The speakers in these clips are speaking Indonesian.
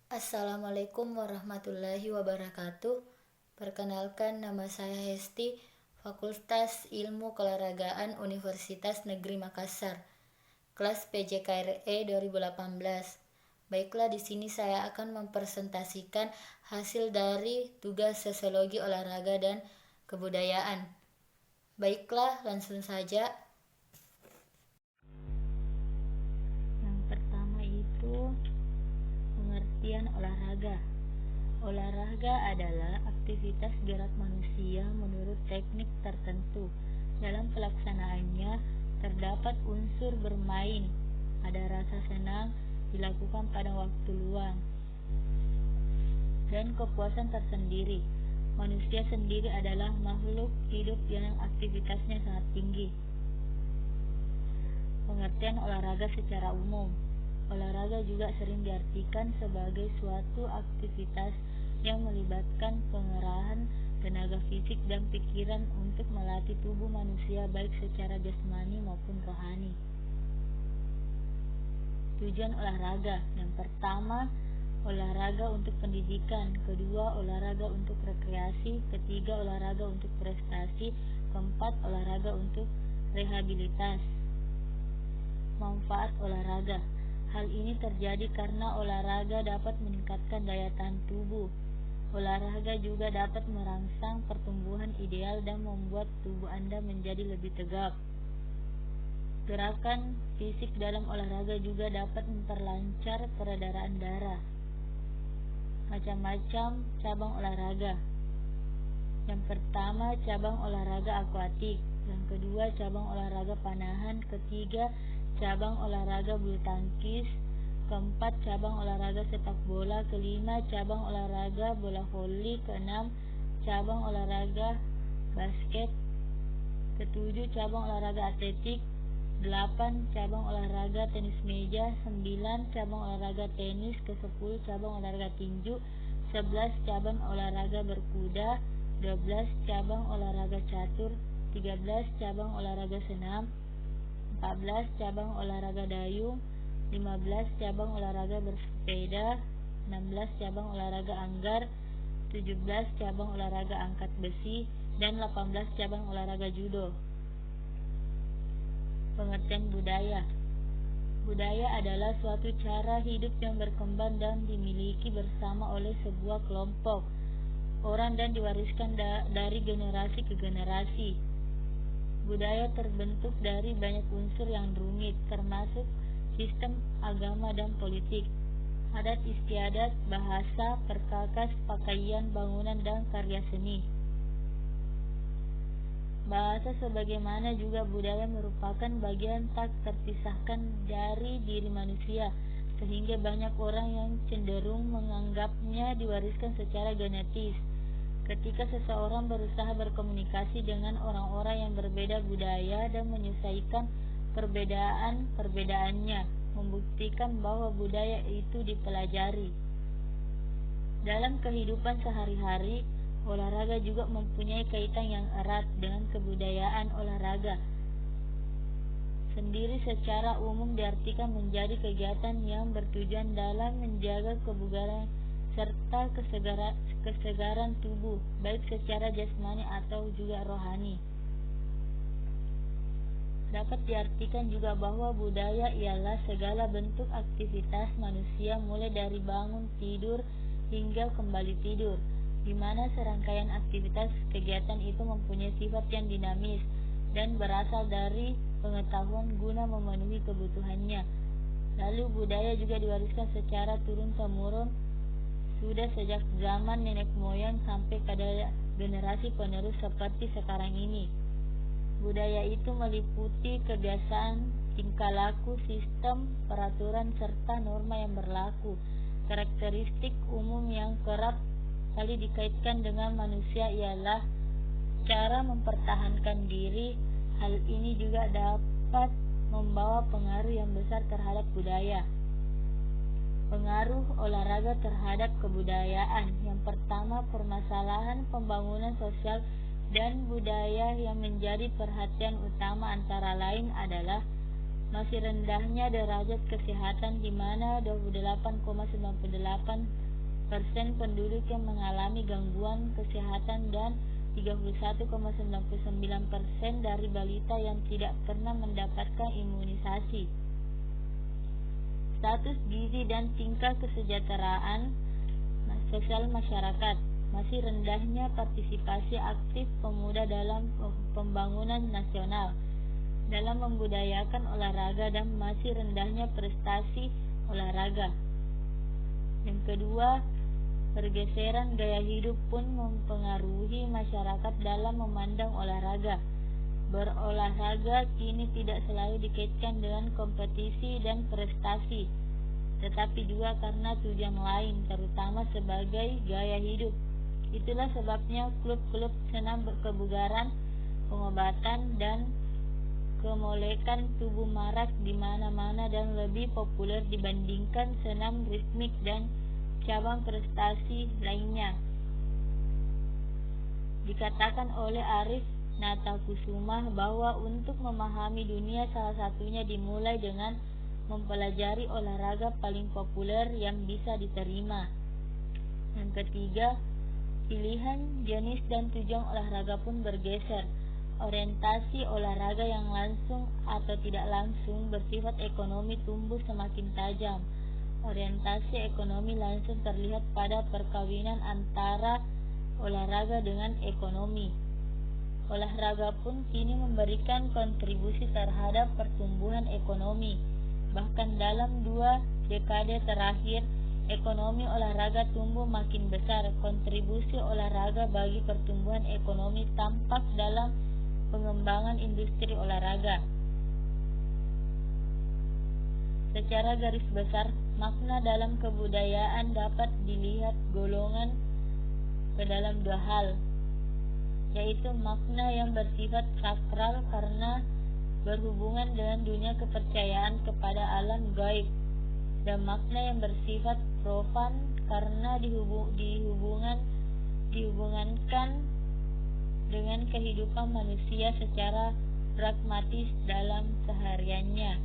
Assalamualaikum warahmatullahi wabarakatuh. Perkenalkan, nama saya Hesti, Fakultas Ilmu Keolahragaan Universitas Negeri Makassar, kelas PJKRE 2018. Baiklah, di sini saya akan mempresentasikan hasil dari tugas sosiologi olahraga dan kebudayaan. Baiklah, langsung saja. Yang pertama itu pengertian olahraga. Olahraga adalah aktivitas gerak manusia menurut teknik tertentu. Dalam pelaksanaannya terdapat unsur bermain, ada rasa senang dilakukan pada waktu luang, dan kepuasan tersendiri. Manusia sendiri adalah makhluk hidup yang aktivitasnya sangat tinggi. Pengertian olahraga secara umum. Olahraga juga sering diartikan sebagai suatu aktivitas yang melibatkan pengerahan tenaga fisik dan pikiran untuk melatih tubuh manusia baik secara jasmani maupun rohani. Tujuan olahraga. Yang pertama, olahraga untuk pendidikan. Kedua, olahraga untuk rekreasi. Ketiga, olahraga untuk prestasi. Keempat, olahraga untuk rehabilitas. Manfaat olahraga. Hal ini terjadi karena olahraga dapat meningkatkan daya tahan tubuh. Olahraga juga dapat merangsang pertumbuhan ideal dan membuat tubuh Anda menjadi lebih tegap. Gerakan fisik dalam olahraga juga dapat memperlancar peredaran darah. Macam-macam cabang olahraga. Yang pertama, cabang olahraga akuatik. Yang kedua, cabang olahraga panahan. Ketiga, cabang olahraga bulu tangkis. Keempat, cabang olahraga sepak bola. Kelima, cabang olahraga bola voli. Keenam, cabang olahraga basket. Ketujuh, cabang olahraga atletik. 8, cabang olahraga tenis meja. 9, cabang olahraga tenis. Ke-10, cabang olahraga tinju. 11, cabang olahraga berkuda. 12, cabang olahraga catur. 13, cabang olahraga senam. 14, cabang olahraga dayung. 15, cabang olahraga bersepeda. 16, cabang olahraga anggar. 17, cabang olahraga angkat besi. Dan 18, cabang olahraga judo. Pengertian budaya. Budaya adalah suatu cara hidup yang berkembang dan dimiliki bersama oleh sebuah kelompok orang dan diwariskan dari generasi ke generasi. Budaya terbentuk dari banyak unsur yang rumit, termasuk sistem agama dan politik, adat istiadat, bahasa, perkakas, pakaian, bangunan, dan karya seni. Bahasa sebagaimana juga budaya merupakan bagian tak terpisahkan dari diri manusia, sehingga banyak orang yang cenderung menganggapnya diwariskan secara genetis. Ketika seseorang berusaha berkomunikasi dengan orang-orang yang berbeda budaya dan menyelesaikan perbedaan-perbedaannya, membuktikan bahwa budaya itu dipelajari. Dalam kehidupan sehari-hari, olahraga juga mempunyai kaitan yang erat dengan kebudayaan. Olahraga sendiri secara umum diartikan menjadi kegiatan yang bertujuan dalam menjaga kebugaran serta kesegaran tubuh, baik secara jasmani atau juga rohani. Dapat diartikan juga bahwa budaya ialah segala bentuk aktivitas manusia mulai dari bangun tidur hingga kembali tidur, di mana serangkaian aktivitas kegiatan itu mempunyai sifat yang dinamis dan berasal dari pengetahuan guna memenuhi kebutuhannya. Lalu budaya juga diwariskan secara turun-temurun sudah sejak zaman nenek moyang sampai pada generasi penerus seperti sekarang ini. Budaya itu meliputi kebiasaan, tingkah laku, sistem, peraturan, serta norma yang berlaku. Karakteristik umum yang kerap kali dikaitkan dengan manusia ialah cara mempertahankan diri. Hal ini juga dapat membawa pengaruh yang besar terhadap budaya. Pengaruh olahraga terhadap kebudayaan. Yang pertama, permasalahan pembangunan sosial dan budaya yang menjadi perhatian utama antara lain adalah masih rendahnya derajat kesehatan di mana 28,98% penduduk yang mengalami gangguan kesehatan dan 31,99% dari balita yang tidak pernah mendapatkan imunisasi. Status gizi dan tingkat kesejahteraan sosial masyarakat, masih rendahnya partisipasi aktif pemuda dalam pembangunan nasional dalam membudayakan olahraga dan masih rendahnya prestasi olahraga. Yang kedua, pergeseran gaya hidup pun mempengaruhi masyarakat dalam memandang olahraga. Berolahraga kini tidak selalu dikaitkan dengan kompetisi dan prestasi, tetapi juga karena tujuan lain, terutama sebagai gaya hidup. Itulah sebabnya klub-klub senam kebugaran, pengobatan, dan kemolekan tubuh marak di mana-mana dan lebih populer dibandingkan senam ritmik dan cabang prestasi lainnya. Dikatakan oleh Arif Natakusumah bahwa untuk memahami dunia salah satunya dimulai dengan mempelajari olahraga paling populer yang bisa diterima. Yang ketiga, pilihan, jenis, dan tujuan olahraga pun bergeser. Orientasi olahraga yang langsung atau tidak langsung bersifat ekonomi tumbuh semakin tajam. Orientasi ekonomi langsung terlihat pada perkawinan antara olahraga dengan ekonomi. Olahraga pun kini memberikan kontribusi terhadap pertumbuhan ekonomi. Bahkan dalam 2 dekade terakhir, ekonomi olahraga tumbuh makin besar. Kontribusi olahraga bagi pertumbuhan ekonomi tampak dalam pengembangan industri olahraga. Secara garis besar, makna dalam kebudayaan dapat dilihat golongan ke dalam 2 hal, yaitu makna yang bersifat sakral karena berhubungan dengan dunia kepercayaan kepada alam gaib, dan makna yang bersifat profan karena dihubungankan dengan kehidupan manusia secara pragmatis dalam sehariannya.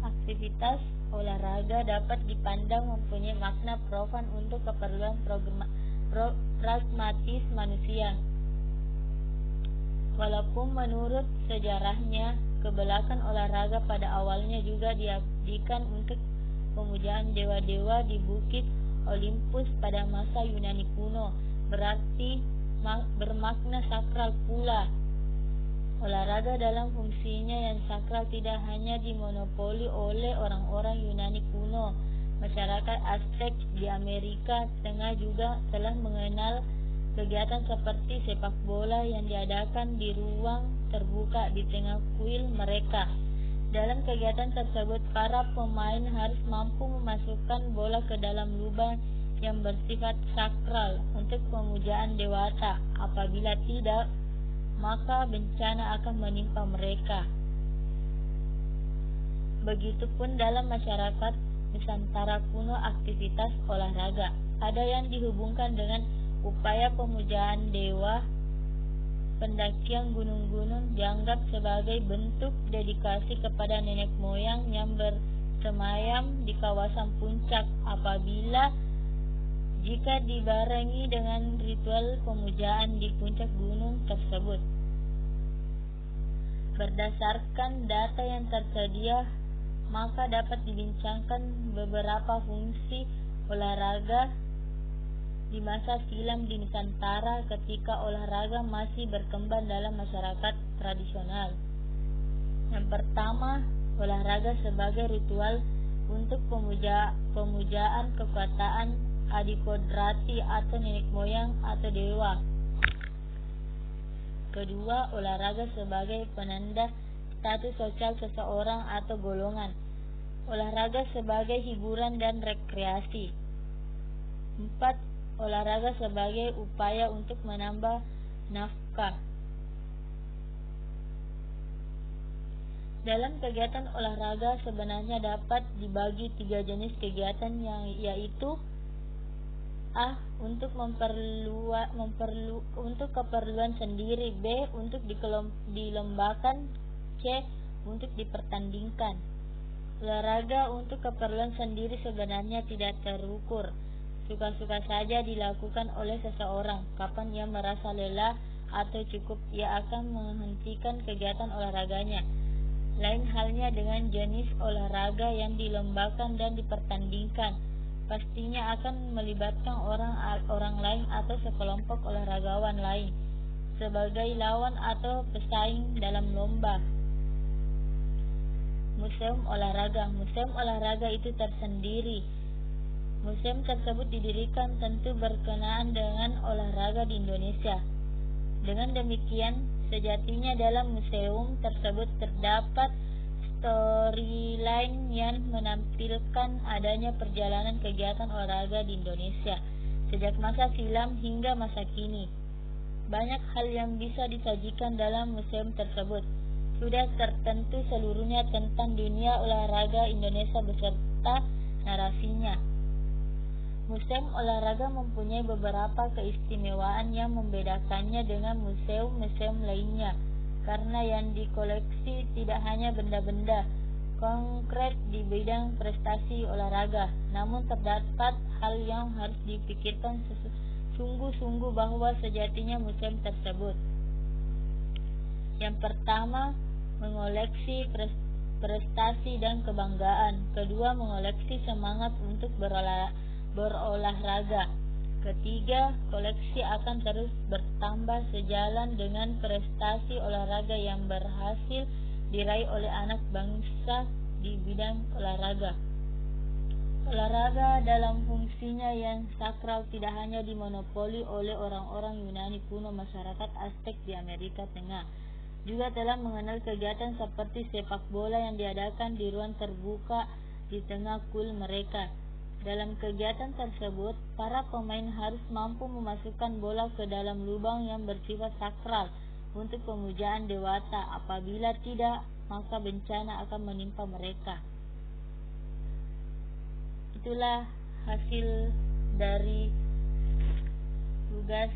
Aktivitas olahraga dapat dipandang mempunyai makna profan untuk keperluan pragmatis manusia. Walaupun menurut sejarahnya, kebelakang olahraga pada awalnya juga diabdikan untuk pemujaan dewa-dewa di bukit Olympus pada masa Yunani kuno, berarti bermakna sakral pula. Olahraga dalam fungsinya yang sakral tidak hanya dimonopoli oleh orang-orang Yunani kuno. Masyarakat Aztec di Amerika Tengah juga telah mengenal kegiatan seperti sepak bola yang diadakan di ruang terbuka di tengah kuil mereka. Dalam kegiatan tersebut, para pemain harus mampu memasukkan bola ke dalam lubang yang bersifat sakral untuk pemujaan dewata. Apabila tidak, maka bencana akan menimpa mereka. Begitupun dalam masyarakat Nusantara kuno, aktivitas olahraga ada yang dihubungkan dengan upaya pemujaan dewa. Pendakian gunung-gunung dianggap sebagai bentuk dedikasi kepada nenek moyang yang bersemayam di kawasan puncak, apabila jika dibarengi dengan ritual pemujaan di puncak gunung tersebut. Berdasarkan data yang tersedia, maka dapat dibincangkan beberapa fungsi olahraga di masa silam di Nusantara ketika olahraga masih berkembang dalam masyarakat tradisional. Yang pertama, olahraga sebagai ritual untuk pemujaan kekuatan adikodrati atau nenek moyang atau dewa. Kedua, olahraga sebagai penanda status sosial seseorang atau golongan. Olahraga sebagai hiburan dan rekreasi. 4. Olahraga sebagai upaya untuk menambah nafkah. Dalam kegiatan olahraga sebenarnya dapat dibagi 3 jenis kegiatan, yaitu A. Untuk untuk keperluan sendiri. B. Untuk dilombakan. C. Untuk dipertandingkan. Olahraga untuk keperluan sendiri sebenarnya tidak terukur. Suka-suka saja dilakukan oleh seseorang. Kapan ia merasa lelah atau cukup, ia akan menghentikan kegiatan olahraganya. Lain halnya dengan jenis olahraga yang dilombakan dan dipertandingkan. Pastinya akan melibatkan orang lain atau sekelompok olahragawan lain sebagai lawan atau pesaing dalam lomba. Museum olahraga. Museum olahraga itu tersendiri. Museum tersebut didirikan tentu berkenaan dengan olahraga di Indonesia. Dengan demikian, sejatinya dalam museum tersebut terdapat storyline yang menampilkan adanya perjalanan kegiatan olahraga di Indonesia sejak masa silam hingga masa kini. Banyak hal yang bisa disajikan dalam museum tersebut. Sudah tertentu seluruhnya tentang dunia olahraga Indonesia beserta narasinya. Museum olahraga mempunyai beberapa keistimewaan yang membedakannya dengan museum-museum lainnya, karena yang dikoleksi tidak hanya benda-benda konkret di bidang prestasi olahraga, namun terdapat hal yang harus dipikirkan sungguh-sungguh bahwa sejatinya museum tersebut. Yang pertama, mengoleksi prestasi dan kebanggaan. Kedua, mengoleksi semangat untuk berolahraga. Ketiga, koleksi akan terus bertambah sejalan dengan prestasi olahraga yang berhasil diraih oleh anak bangsa di bidang olahraga. Olahraga dalam fungsinya yang sakral tidak hanya dimonopoli oleh orang-orang Yunani kuno masyarakat Aztec di Amerika Tengah, juga telah mengenal kegiatan seperti sepak bola yang diadakan di ruang terbuka di tengah kul mereka. Dalam kegiatan tersebut, para pemain harus mampu memasukkan bola ke dalam lubang yang bersifat sakral untuk pemujaan dewata. Apabila tidak, maka bencana akan menimpa mereka. Itulah hasil dari tugas